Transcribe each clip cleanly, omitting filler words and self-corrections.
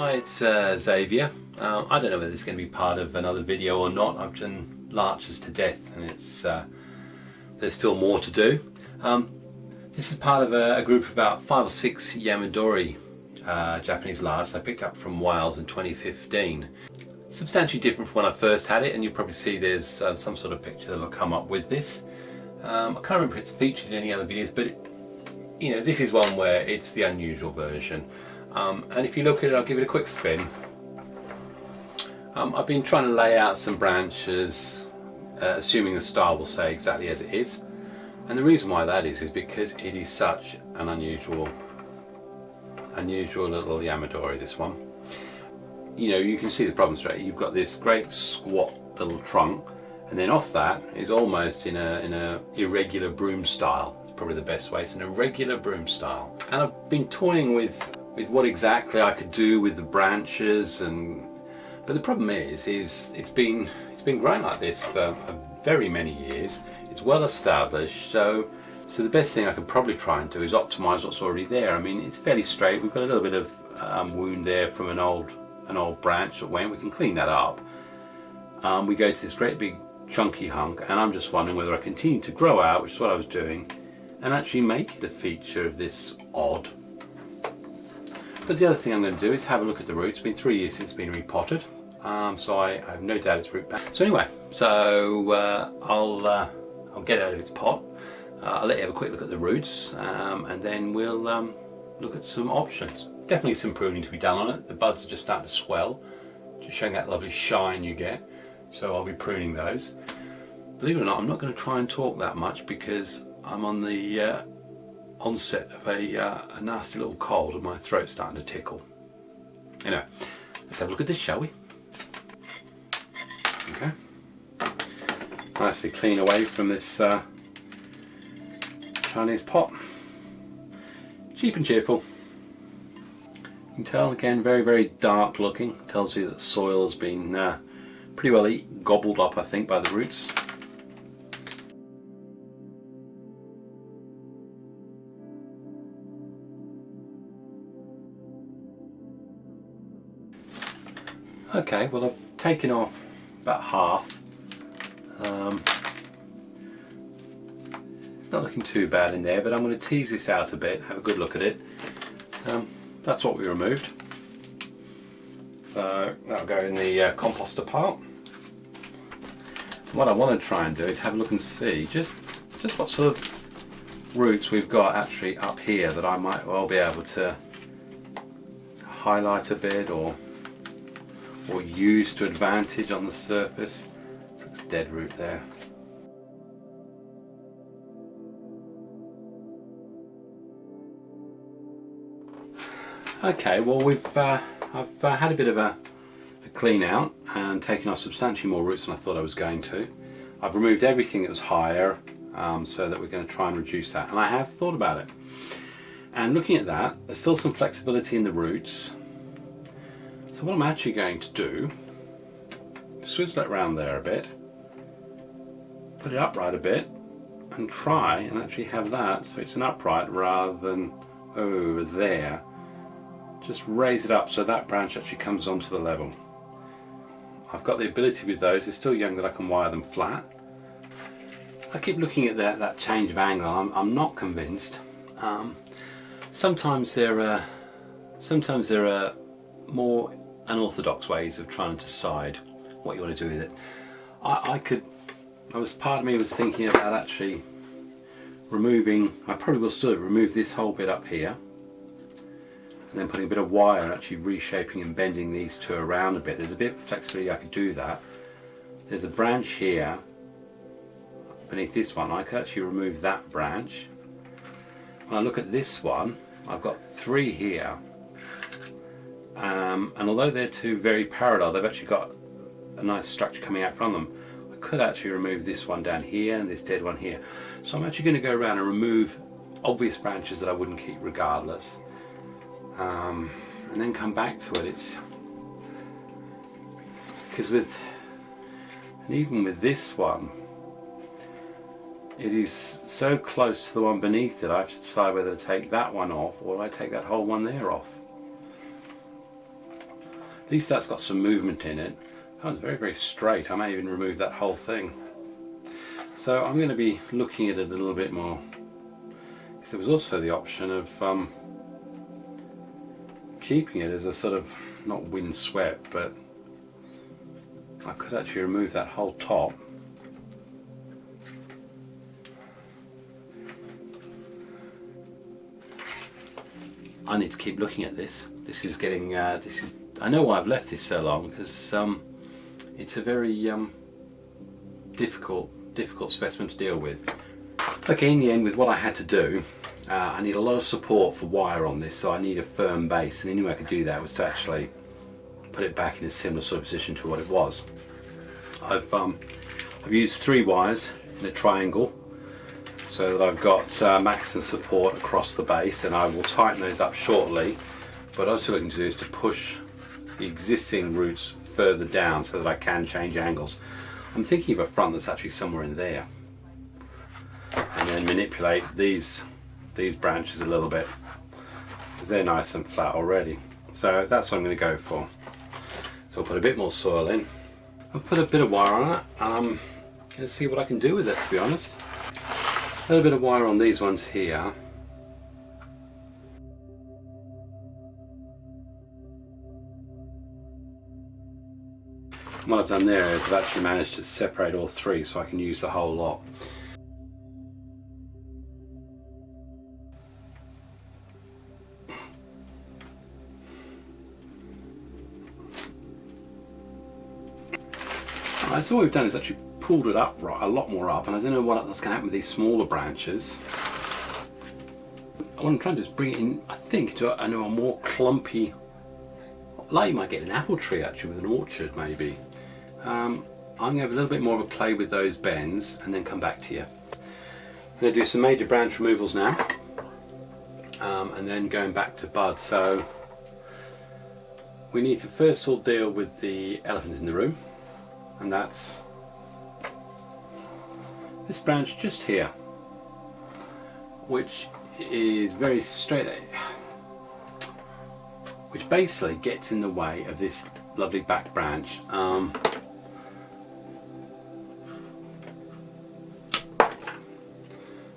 Hi, it's Xavier. I don't know whether it's going to be part of another video or not. I've done larches to death and there's still more to do. This is part of a group of about 5 or 6 Yamadori Japanese larches I picked up from Wales in 2015. Substantially different from when I first had it, and you'll probably see there's some sort of picture that'll come up with this. I can't remember if it's featured in any other videos, but this is one where it's the unusual version. And if you look at it, I'll give it a quick spin. I've been trying to lay out some branches, assuming the style will stay exactly as it is. And the reason why that is because it is such an unusual little Yamadori, this one. You can see the problem straight. You've got this great squat little trunk, and then off that is almost in a irregular broom style. It's probably the best way. It's an irregular broom style. And I've been toying with what exactly I could do with the branches, but the problem is it's been growing like this for very many years. It's well established, so the best thing I could probably try and do is optimize what's already there. I mean, it's fairly straight. We've got a little bit of wound there from an old branch that went. We can clean that up. We go to this great big chunky hunk, and I'm just wondering whether I continue to grow out, which is what I was doing, and actually make it a feature of this odd. But the other thing I'm going to do is have a look at the roots. It's been 3 years since it's been repotted, so I have no doubt it's root back. So anyway, I'll get it out of its pot. I'll let you have a quick look at the roots, and then we'll look at some options. Definitely some pruning to be done on it. The buds are just starting to swell, just showing that lovely shine you get. So I'll be pruning those. Believe it or not, I'm not going to try and talk that much because I'm on the onset of a nasty little cold and my throat's starting to tickle. Anyway, let's have a look at this, shall we? Okay. Nicely clean away from this Chinese pot. Cheap and cheerful. You can tell, again, very, very dark looking. Tells you that the soil has been pretty well gobbled up, I think, by the roots. Okay, well, I've taken off about half. It's not looking too bad in there, but I'm going to tease this out a bit, have a good look at it. That's what we removed. So that'll go in the composter part. What I want to try and do is have a look and see just what sort of roots we've got actually up here that I might well be able to highlight a bit or use to advantage on the surface. So it's dead root there. Okay, well I've had a bit of a clean out and taken off substantially more roots than I thought I was going to. I've removed everything that was higher so that we're going to try and reduce that, and I have thought about it. And looking at that, there's still some flexibility in the roots. So what I'm actually going to do, swizzle it around there a bit, put it upright a bit, and try and actually have that so it's an upright rather than over there. Just raise it up so that branch actually comes onto the level. I've got the ability with those, they're still young, that I can wire them flat. I keep looking at that change of angle. I'm not convinced. Sometimes there are more unorthodox ways of trying to decide what you want to do with it. Part of me was thinking about actually removing, I probably will still remove this whole bit up here, and then putting a bit of wire and actually reshaping and bending these two around a bit. There's a bit of flexibility, I could do that. There's a branch here beneath this one. I could actually remove that branch. When I look at this one, I've got 3 here. And although they're two very parallel, they've actually got a nice structure coming out from them. I could actually remove this one down here and this dead one here. So I'm actually going to go around and remove obvious branches that I wouldn't keep regardless. And then come back to it. Even with this one, it is so close to the one beneath it, I have to decide whether to take that one off or I take that whole one there off. At least that's got some movement in it. That one's very, very straight. I may even remove that whole thing. So I'm going to be looking at it a little bit more. Because there was also the option of keeping it as a sort of, not windswept, but I could actually remove that whole top. I need to keep looking at this. This is getting, I know why I've left this so long, because it's a very difficult specimen to deal with. Okay, in the end, with what I had to do, I need a lot of support for wire on this, so I need a firm base, and the only way I could do that was to actually put it back in a similar sort of position to what it was. I've used 3 wires in a triangle so that I've got maximum support across the base, and I will tighten those up shortly. But what I was looking to do is to push the existing roots further down so that I can change angles. I'm thinking of a front that's actually somewhere in there, and then manipulate these branches a little bit, because they're nice and flat already. So that's what I'm going to go for. So I'll put a bit more soil in. I've put a bit of wire on it, and I'm going to see what I can do with it, to be honest. A little bit of wire on these ones here. And what I've done there is I've actually managed to separate all 3 so I can use the whole lot. Alright, so what we've done is actually pulled it up a lot more up, and I don't know what's going to happen with these smaller branches. What I'm trying to do is bring it in, I think, to a more clumpy, like you might get an apple tree actually with an orchard maybe. I'm going to have a little bit more of a play with those bends and then come back to you. I'm going to do some major branch removals now, and then going back to bud. So we need to first all deal with the elephant in the room, and that's this branch just here, which is very straight, which basically gets in the way of this lovely back branch.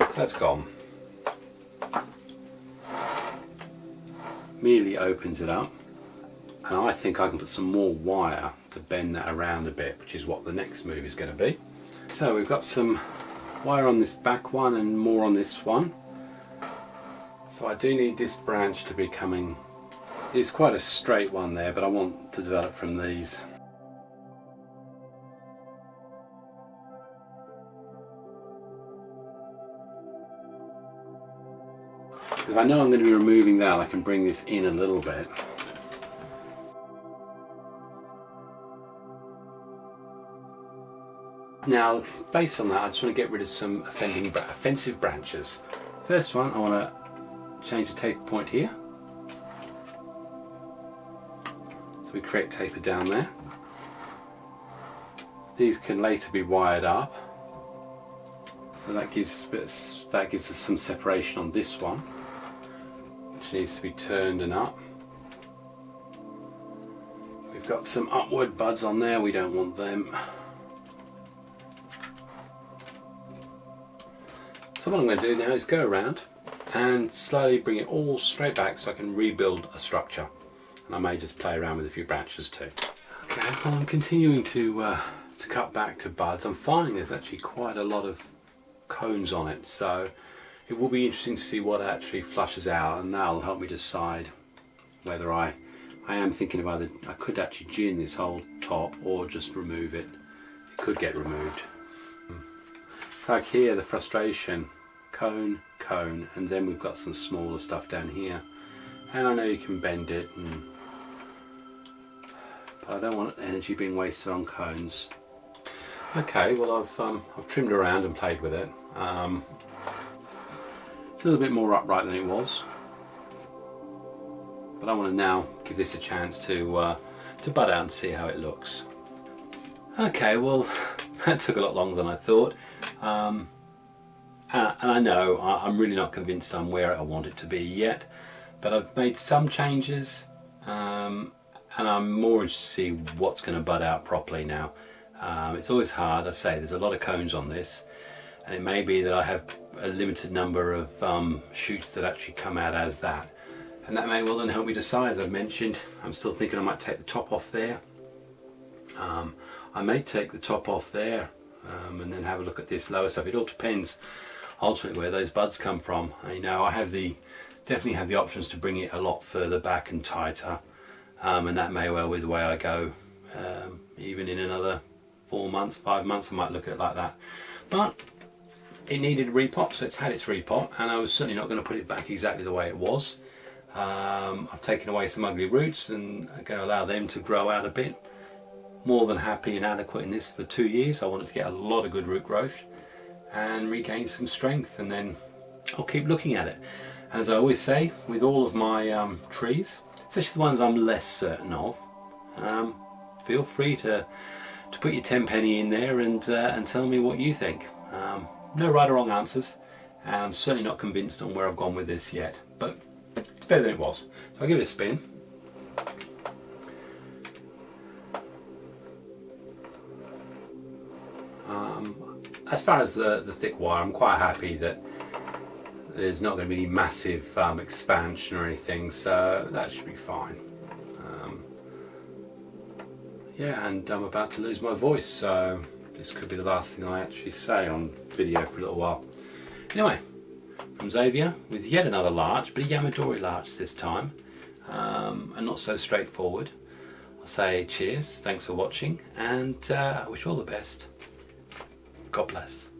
So that's gone. Merely opens it up, and I think I can put some more wire to bend that around a bit, which is what the next move is going to be. So we've got some wire on this back one and more on this one. So I do need this branch to be coming. It's quite a straight one there, but I want to develop from these. Because if I know I'm going to be removing that, I can bring this in a little bit. Now, based on that, I just want to get rid of some offensive branches. First one, I want to change the taper point here. So we create taper down there. These can later be wired up. So that gives us some separation on this one, which needs to be turned and up. We've got some upward buds on there, we don't want them. So what I'm going to do now is go around and slowly bring it all straight back so I can rebuild a structure. And I may just play around with a few branches too. Okay, well, I'm continuing to cut back to buds. I'm finding there's actually quite a lot of cones on it, so it will be interesting to see what actually flushes out, and that'll help me decide whether I am thinking of either I could actually gin this whole top or just remove it. It could get removed. It's like here, the frustration, cone, cone, and then we've got some smaller stuff down here. And I know you can bend it, but I don't want energy being wasted on cones. Okay, well I've trimmed around and played with it. It's a little bit more upright than it was, but I want to now give this a chance to bud out and see how it looks. Okay, well that took a lot longer than I thought. And I know I'm really not convinced I'm where I want it to be yet, but I've made some changes, and and I'm more interested to see what's going to bud out properly now. It's always hard, I say, there's a lot of cones on this, and it may be that I have a limited number of shoots that actually come out as that, and that may well then help me decide. As I've mentioned, I'm still thinking I might take the top off there. I may take the top off there and then have a look at this lower stuff. It all depends ultimately where those buds come from. You know, I have definitely have the options to bring it a lot further back and tighter, and that may well be the way I go. Even in another 4 months, 5 months, I might look at it like that. But it needed a repot, so it's had its repot, and I was certainly not going to put it back exactly the way it was. I've taken away some ugly roots and I'm going to allow them to grow out a bit. More than happy and adequate in this for 2 years. I wanted to get a lot of good root growth and regain some strength, and then I'll keep looking at it. And as I always say, with all of my trees, especially the ones I'm less certain of, feel free to put your 10 penny in there and tell me what you think. No right or wrong answers, and I'm certainly not convinced on where I've gone with this yet, but it's better than it was. So I'll give it a spin. As far as the thick wire, I'm quite happy that there's not going to be any massive expansion or anything, so that should be fine. Yeah, and I'm about to lose my voice, so this could be the last thing I actually say on video for a little while. Anyway, from Xavier with yet another larch, but a Yamadori larch this time, and not so straightforward. I'll say cheers, thanks for watching, and I wish you all the best. God bless.